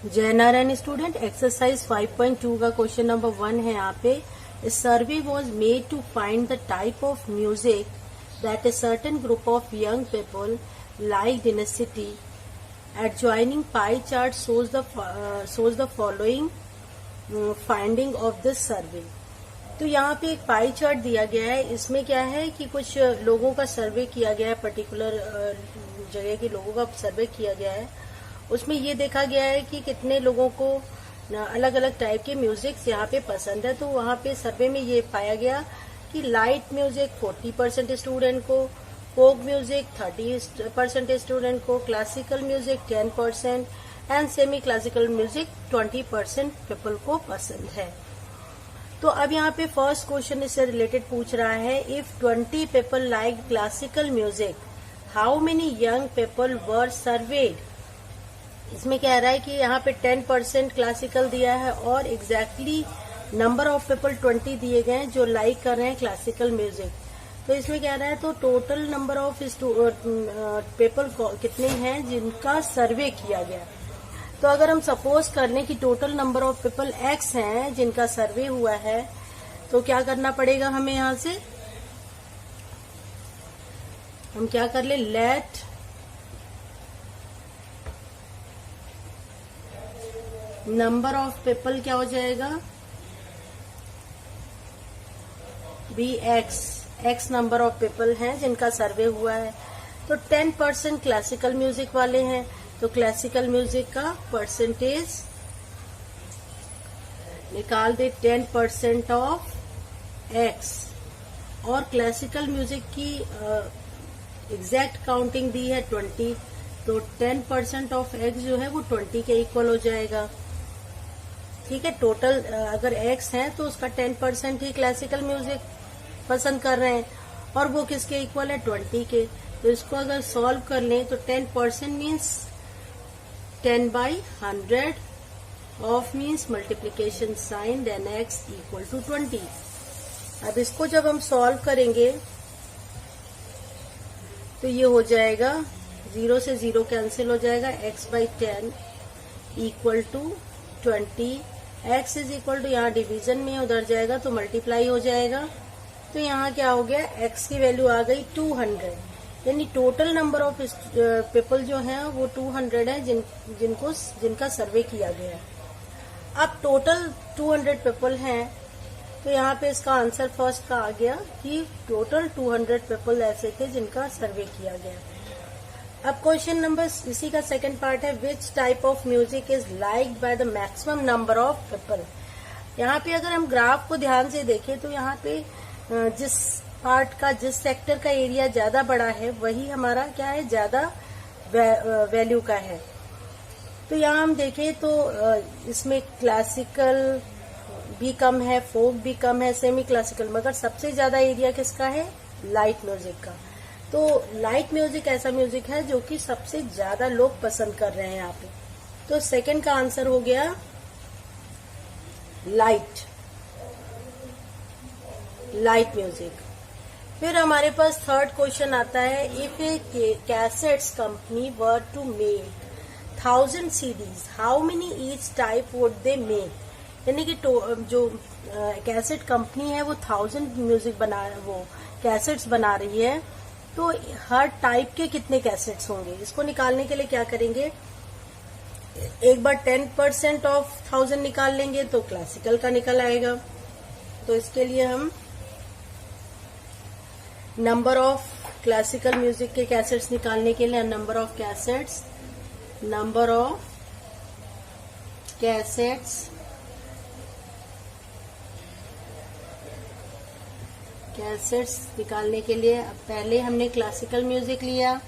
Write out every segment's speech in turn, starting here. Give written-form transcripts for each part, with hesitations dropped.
जय Narayan student, exercise 5.2 का question number 1 है यहाँ पे। A survey was made to find the type of music that a certain group of young people liked in a city. Adjoining pie chart shows the following finding of this survey. तो यहाँ पे एक pie chart दिया गया है। इसमें क्या है कि कुछ लोगों का सर्वे किया गया है, पर्टिकुलर जगह के लोगों का सर्वे किया गया है। उसमें ये देखा गया है कि कितने लोगों को अलग अलग टाइप के म्यूजिक यहाँ पे पसंद है। तो वहाँ पे सर्वे में ये पाया गया कि लाइट म्यूजिक 40% स्टूडेंट को, फोक म्यूजिक 30% स्टूडेंट को, classical music 10% and semi classical music 20% people को पसंद है। तो अब यहाँ पे फर्स्ट क्वेश्चन इससे रिलेटेड पूछ रहा है, if 20 people like classical music how many young people were served. इसमें कह रहा है कि यहाँ पे 10% क्लासिकल दिया है और एग्जैक्टली नंबर ऑफ पीपल 20 दिए गए हैं जो लाइक कर रहे हैं क्लासिकल म्यूजिक। तो इसमें कह रहा है तो टोटल नंबर ऑफ पीपल कितने हैं जिनका सर्वे किया गया। तो अगर हम सपोज कर लें कि total number of people x हैं जिनका सर्वे हुआ है, तो क्या करना पड़ेगा हमें यहाँ से, हम क्या कर ले, लेट नंबर ऑफ पीपल क्या हो जाएगा, B x number of people हैं जिनका सर्वे हुआ है। तो 10% क्लासिकल म्यूजिक वाले हैं, तो क्लासिकल म्यूजिक का परसेंटेज निकाल दे 10% ऑफ x, और क्लासिकल म्यूजिक की एग्जैक्ट काउंटिंग दी है 20, तो 10% ऑफ x जो है वो 20 के इक्वल हो जाएगा। ठीक है, टोटल अगर x है तो उसका 10% ही क्लासिकल म्यूजिक पसंद कर रहे हैं और वो किसके इक्वल है, 20 के। तो इसको अगर सॉल्व कर लें तो 10% means 10/100 of means multiplication sign, then x equal to 20। अब इसको जब हम सॉल्व करेंगे तो ये हो जाएगा 0 से 0 कैंसिल हो जाएगा, x/10 equal to 20, x is equal to यहाँ डिवीजन में उधर जाएगा तो मल्टीप्लाई हो जाएगा। तो यहाँ क्या हो गया, x की वैल्यू आ गई 200, यानी टोटल नंबर ऑफ पीपल जो हैं वो 200 है जिनका सर्वे किया गया है। अब टोटल 200 पीपल हैं, तो यहाँ पे इसका आंसर फर्स्ट का आ गया कि टोटल 200 पीपल ऐसे थे जिनका सर्वे किया गया। अब क्वेश्चन नंबर इसी का सेकंड पार्ट है, which type of music is liked by the maximum number of people. यहाँ पे अगर हम ग्राफ को ध्यान से देखें तो यहाँ पे जिस पार्ट का, जिस सेक्टर का एरिया ज्यादा बड़ा है वही हमारा क्या है, ज्यादा वैल्यू का है। तो यहाँ हम देखें तो इसमें क्लासिकल भी कम है, फोक भी कम है, सेमी क्लासिकल, मगर सबसे ज्यादा एरिया किसका है, लाइट म्यूजिक का। तो लाइट म्यूजिक ऐसा म्यूजिक है जो कि सबसे ज्यादा लोग पसंद कर रहे हैं यहाँ पे। तो सेकंड का आंसर हो गया लाइट म्यूजिक। फिर हमारे पास थर्ड क्वेश्चन आता है, if a cassettes company were to make 1000 CDs how many each type would they make. यानी कि जो कैसेट कंपनी है वो 1000 म्यूजिक कैसेट्स बना रही है, तो हर टाइप के कितने कैसेट्स होंगे। इसको निकालने के लिए क्या करेंगे, एक बार 10% ऑफ 1000 निकाल लेंगे तो क्लासिकल का निकल आएगा। तो इसके लिए हम नंबर ऑफ क्लासिकल म्यूजिक के कैसेट्स निकालने के लिए नंबर ऑफ कैसेट्स निकालने के लिए अब पहले हमने क्लासिकल म्यूजिक लिया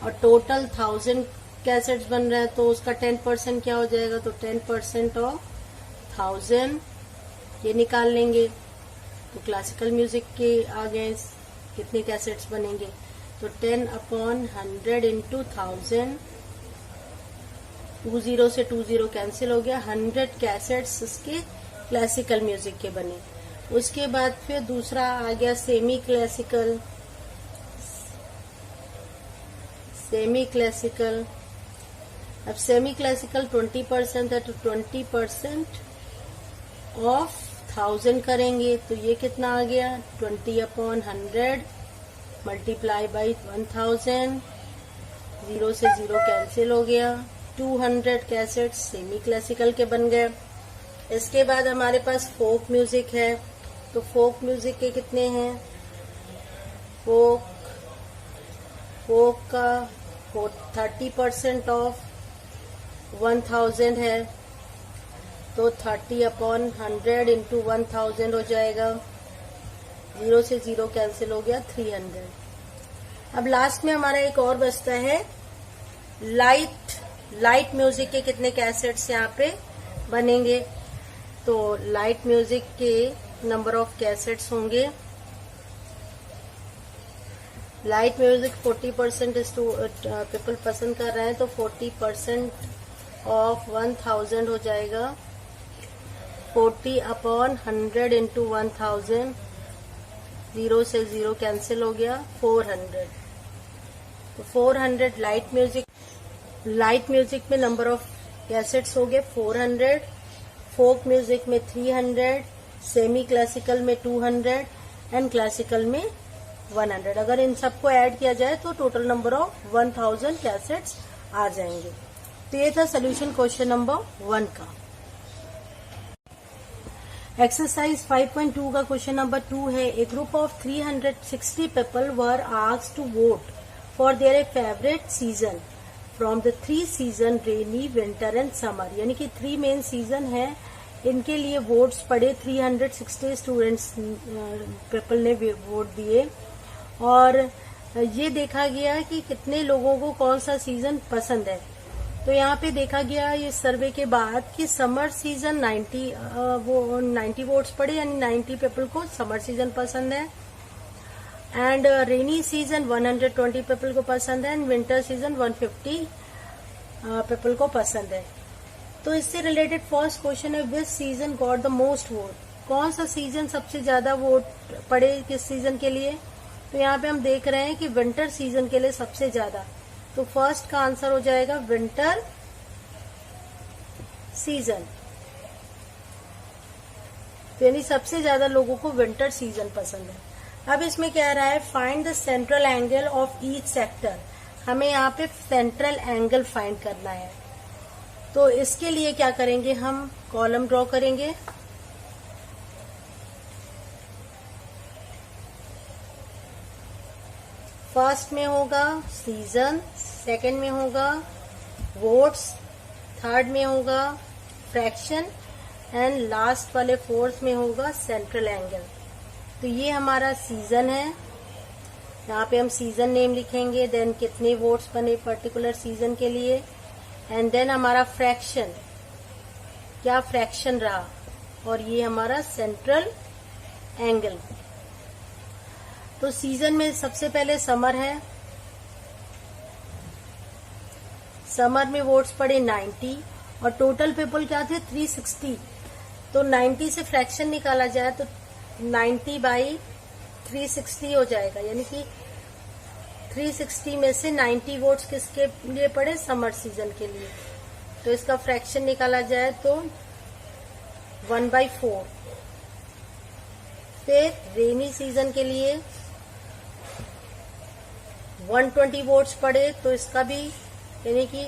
और टोटल 1000 कैसेट्स बन रहा है, तो उसका 10% क्या हो जाएगा, तो 10% ऑफ 1000 ये निकाल लेंगे। तो क्लासिकल म्यूजिक के आ गए कितने कैसेट्स बनेंगे, तो 10/100 इंटू 1000, 20 से 20 कैंसिल हो गया, 100 कैसेट्स इसके क्लासिकल म्यूजिक के बने। उसके बाद फिर दूसरा आ गया सेमी क्लासिकल अब सेमी क्लासिकल 20% है तो 20% ऑफ 1000 करेंगे तो ये कितना आ गया 20/100 मल्टीप्लाई बाई 1000, 0 से 0 कैंसिल हो गया। 200 कैसेट सेमी क्लासिकल के बन गए। इसके बाद हमारे पास फोक म्यूजिक है तो फोक म्यूजिक के कितने हैं, फोक का 30% ऑफ 1000 है तो 30/100 इंटू 1000 हो जाएगा। 0 से 0 कैंसिल हो गया 300। अब लास्ट में हमारा एक और बचता है लाइट म्यूजिक के कितने कैसेट्स यहाँ पे बनेंगे। तो लाइट म्यूजिक के नंबर ऑफ कैसेट्स होंगे, लाइट म्यूजिक 40% पीपल पसंद कर रहे हैं तो 40% ऑफ 1000 हो जाएगा। 40/100 इंटू 1000, 0 से 0 कैंसिल हो गया 400। तो 400 लाइट म्यूजिक में नंबर ऑफ कैसेट्स हो गए 400, फोक म्यूजिक में 300, सेमी क्लासिकल में 200 एंड क्लासिकल में 100। अगर इन सबको ऐड किया जाए तो टोटल नंबर ऑफ 1000 कैसेट्स आ जाएंगे। तो ये था सोल्यूशन क्वेश्चन नंबर 1 का। एक्सरसाइज 5.2 का क्वेश्चन नंबर 2 है। A group of 360 people were asked to vote for their favourite season from the 3 season rainy winter and summer. यानी कि 3 मेन सीजन है, इनके लिए वोट्स पड़े। 360 स्टूडेंट्स पीपल ने वोट दिए और ये देखा गया कि कितने लोगों को कौन सा सीजन पसंद है। तो यहाँ पे देखा गया ये सर्वे के बाद कि समर सीजन 90 वोट्स पड़े, यानी 90 पीपल को समर सीजन पसंद है। एंड रेनी सीजन 120 पीपल को पसंद है एंड विंटर सीजन 150 पीपल को पसंद है। तो इससे रिलेटेड फर्स्ट क्वेश्चन है विच season got the most vote. कौन सा सीजन सबसे ज्यादा वोट पड़े किस सीजन के लिए। तो यहाँ पे हम देख रहे हैं कि विंटर सीजन के लिए सबसे ज्यादा। तो फर्स्ट का आंसर हो जाएगा विंटर सीजन। तो यानी सबसे ज्यादा लोगों को विंटर सीजन पसंद है। अब इसमें कह रहा है find the central angle of each sector. हमें यहाँ पे सेंट्रल एंगल फाइंड करना है। तो इसके लिए क्या करेंगे, हम कॉलम ड्रॉ करेंगे। फर्स्ट में होगा सीजन, सेकंड में होगा वोट्स, थर्ड में होगा फ्रैक्शन एंड लास्ट वाले फोर्थ में होगा सेंट्रल एंगल। तो ये हमारा सीजन है। यहाँ पे हम सीजन नेम लिखेंगे, देन कितने वोट्स बने पर्टिकुलर सीजन के लिए, एंड देन हमारा फ्रैक्शन, क्या फ्रैक्शन रहा, और ये हमारा सेंट्रल एंगल। तो सीजन में सबसे पहले समर है। समर में वोट्स पड़े 90 और टोटल पीपल क्या थे 360। तो 90 से फ्रैक्शन निकाला जाए तो 90/360 हो जाएगा, यानी कि 360 में से 90 वोट्स किसके लिए पड़े, समर सीजन के लिए। तो इसका फ्रैक्शन निकाला जाए तो 1/4। फिर रेनी सीजन के लिए 120 वोट्स पड़े, तो इसका भी यानी कि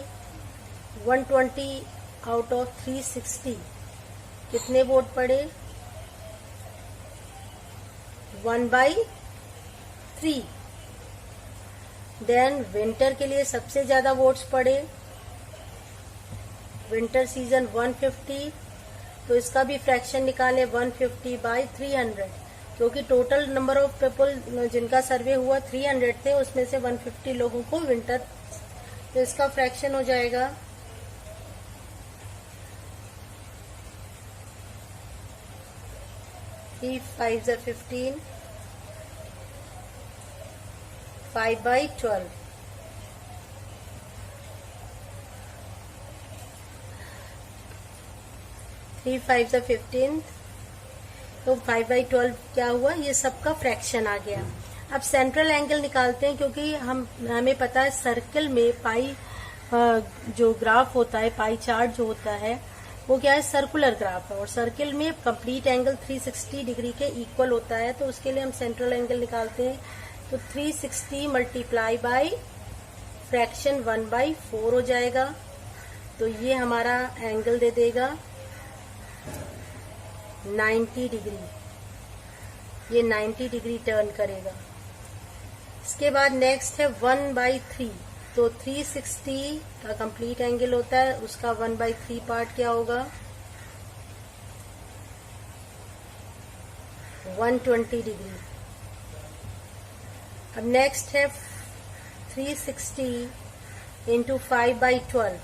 120 आउट ऑफ 360 कितने वोट पड़े, 1/3। देन विंटर के लिए सबसे ज्यादा वोट्स पड़े, विंटर सीजन 150, तो इसका भी फ्रैक्शन निकाले 150/300, क्योंकि टोटल नंबर ऑफ पीपल जिनका सर्वे हुआ 300 थे, उसमें से 150 लोगों को विंटर, तो इसका फ्रैक्शन हो जाएगा 3 5 15, 5/12। थ्री 5 15, तो 5/12 क्या हुआ, ये सबका फ्रैक्शन आ गया। अब सेंट्रल एंगल निकालते हैं, क्योंकि हमें पता है सर्कल में पाई जो ग्राफ होता है, पाई चार्ट जो होता है, वो क्या है, सर्कुलर ग्राफ है, और सर्किल में कंप्लीट एंगल 360 डिग्री के इक्वल होता है। तो उसके लिए हम सेंट्रल एंगल निकालते हैं। तो 360 मल्टीप्लाई बाई फ्रैक्शन 1/4 हो जाएगा। तो ये हमारा एंगल दे देगा 90 डिग्री। ये 90 डिग्री टर्न करेगा। इसके बाद नेक्स्ट है 1/3। तो 360 का कंप्लीट एंगल होता है, उसका 1/3 पार्ट क्या होगा, 120 डिग्री। अब नेक्स्ट है 360 इंटू 5/12,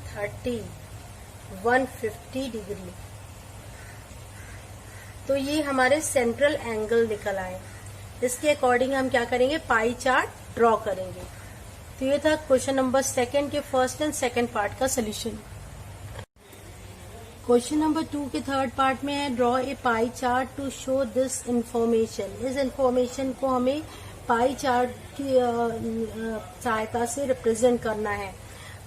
30, 150 डिग्री। तो ये हमारे सेंट्रल एंगल निकल आए। इसके अकॉर्डिंग हम क्या करेंगे, पाई चार्ट ड्रॉ करेंगे। तो ये था क्वेश्चन नंबर 2 के फर्स्ट एंड सेकंड पार्ट का सोल्यूशन। क्वेश्चन नंबर 2 के थर्ड पार्ट में है, draw a pie chart to show this information. इस इंफॉर्मेशन को हमें पाई चार्ट की सहायता से रिप्रेजेंट करना है।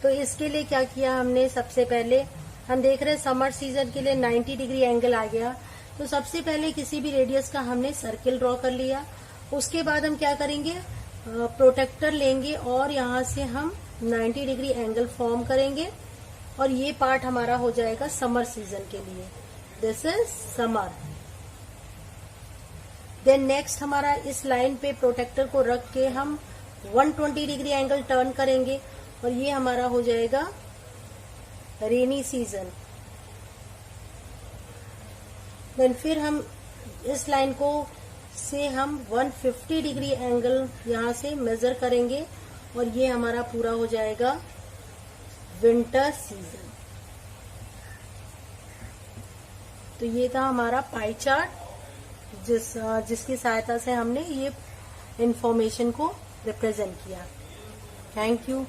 तो इसके लिए क्या किया हमने, सबसे पहले हम देख रहे हैं समर सीजन के लिए 90 डिग्री एंगल आ गया। तो सबसे पहले किसी भी रेडियस का हमने सर्किल ड्रॉ कर लिया। उसके बाद हम क्या करेंगे, प्रोटेक्टर लेंगे और यहाँ से हम 90 डिग्री एंगल फॉर्म करेंगे, और ये पार्ट हमारा हो जाएगा समर सीजन के लिए। This is summer. Then next हमारा इस लाइन पे प्रोटेक्टर को रख के हम 120 डिग्री एंगल टर्न करेंगे, और ये हमारा हो जाएगा रेनी सीजन। देन फिर हम इस लाइन को से हम 150 डिग्री एंगल यहाँ से मेजर करेंगे, और ये हमारा पूरा हो जाएगा विंटर सीजन। तो ये था हमारा पाई चार्ट जिसकी सहायता से हमने ये इंफॉर्मेशन को रिप्रेजेंट किया। Thank you.